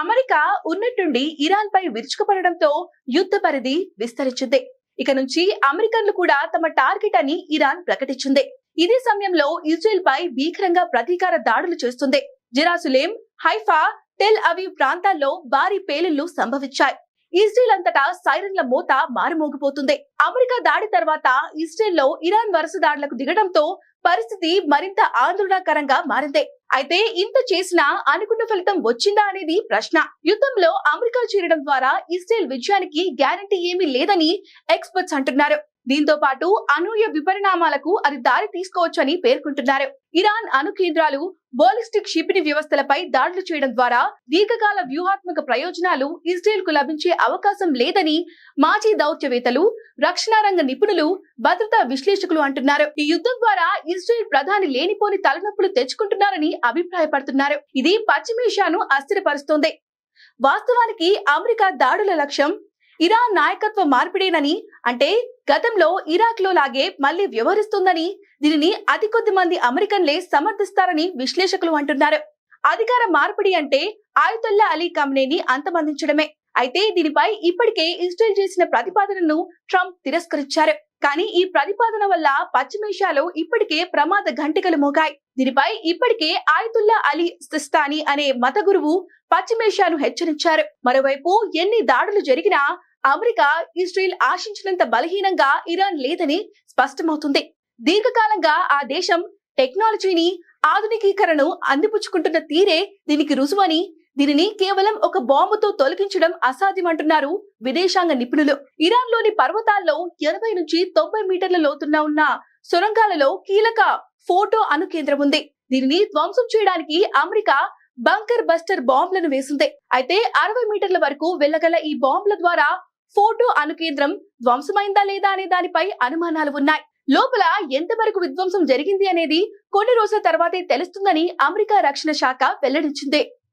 America ఉన్నట్టుండి Iran పై విరుచుకుపడడంతో యుద్ధ పరిధి విస్తరించింది. ఇక నుంచి అమెరికన్లు కూడా తమ టార్గెట్ అని ఇరాన్ ప్రకటించింది. ఇదే సమయంలో ఇజ్రాయెల్ పై భీకరంగా ప్రతీకార దాడులు చేస్తుంది. జెరూసలేం, హైఫా, టెల్ అవీవ్ ప్రాంతాల్లో భారీ పేలుళ్లు సంభవించాయి. ఇజ్రాయెల్ అంతటా సైరన్ల మోత మారుమోగిపోతుంది. అమెరికా దాడి తర్వాత ఇజ్రాయెల్ లో ఇరాన్ వరుస దాడులకు దిగడంతో పరిస్థితి మరింత ఆందోళనకరంగా మారింది. అయితే ఇంత చేసినా అనుకున్న ఫలితం వచ్చిందా అనేది ప్రశ్న. యుద్ధంలో అమెరికా చేరడం ద్వారా ఇజ్రాయెల్ విజయానికి గ్యారంటీ ఏమీ లేదని ఎక్స్పర్ట్స్ అంటున్నారు. దీంతో పాటు అనూహ్య విపరిణామాలకు అది దారి తీసుకోవచ్చని పేర్కొంటున్నారు. ఇరాన్ అణు కేంద్రాలు, బాలిస్టిక్ క్షిపణి వ్యవస్థలపై దాడులు చేయడం ద్వారా దీర్ఘకాల వ్యూహాత్మక ప్రయోజనాలు ఇజ్రాయెల్ కు లభించే అవకాశం లేదని మాజీ దౌత్యవేత్తలు, రక్షణ రంగ నిపుణులు, భద్రతా విశ్లేషకులు అంటున్నారు. ఈ యుద్ధం ద్వారా ఇజ్రాయెల్ ప్రధాని లేనిపోని తలనొప్పులు తెచ్చుకుంటున్నారని అభిప్రాయపడుతున్నారు. ఇది పశ్చిమేషియాను అస్థిరపరుస్తోంది. వాస్తవానికి అమెరికా దాడుల లక్ష్యం ఇరాన్ నాయకత్వ మార్పిడేనని, అంటే గతంలో ఇరాక్ లో లాగే మళ్లీ వ్యవహరిస్తుందని, దీనిని అతి కొద్ది మంది అమెరికన్లే సమర్థిస్తారని విశ్లేషకులు అంటున్నారు. అధికార మార్పిడి అంటే ఆయతుల్లా అలీ ఖameneiని అంతమొందించడమే. అయితే దీనిపై ఇప్పటికే ఇజ్రాయెల్ చేసిన ప్రతిపాదనను ట్రంప్ తిరస్కరించారు. కానీ ఈ ప్రతిపాదన వల్ల పశ్చిమేషియాలో ఇప్పటికే ప్రమాద ఘంటికలు మోగాయి. దీనిపై ఇప్పటికే ఆయతుల్లా అలీ సిస్తానీ అనే మత గురువు పశ్చిమేషియాను హెచ్చరించారు. మరోవైపు ఎన్ని దాడులు జరిగినా అమెరికా, ఇజ్రాయెల్ ఆశించినంత బలహీనంగా ఇరాన్ లేదని స్పష్టమవుతుంది. దీర్ఘకాలంగా ఆ దేశం టెక్నాలజీని, ఆధునికీకరణను అందిపుచ్చుకుంటున్న తీరే దీనికి రుజువని, దీనిని కేవలం ఒక బాంబుతో తొలగించడం అసాధ్యమంటున్నారు విదేశాంగ నిపుణులు. ఇరాన్ లోని పర్వతాల్లో 80 నుంచి 90 మీటర్ల లోతున్న ఉన్న సొరంగాలలో కీలక ఫోటో అణు కేంద్రం ఉంది. దీనిని ధ్వంసం చేయడానికి అమెరికా బంకర్ బస్టర్ బాంబులను వేసింది. అయితే 60 మీటర్ల వరకు వెళ్లగల ఈ బాంబుల ద్వారా ఫోటో అణు కేంద్రం ధ్వంసమైందా లేదా అనే దానిపై అనుమానాలు ఉన్నాయి. లోపల ఎంతవరకు విధ్వంసం జరిగింది అనేది కొన్ని రోజుల తర్వాతే తెలుస్తుందని అమెరికా రక్షణ శాఖ వెల్లడించింది.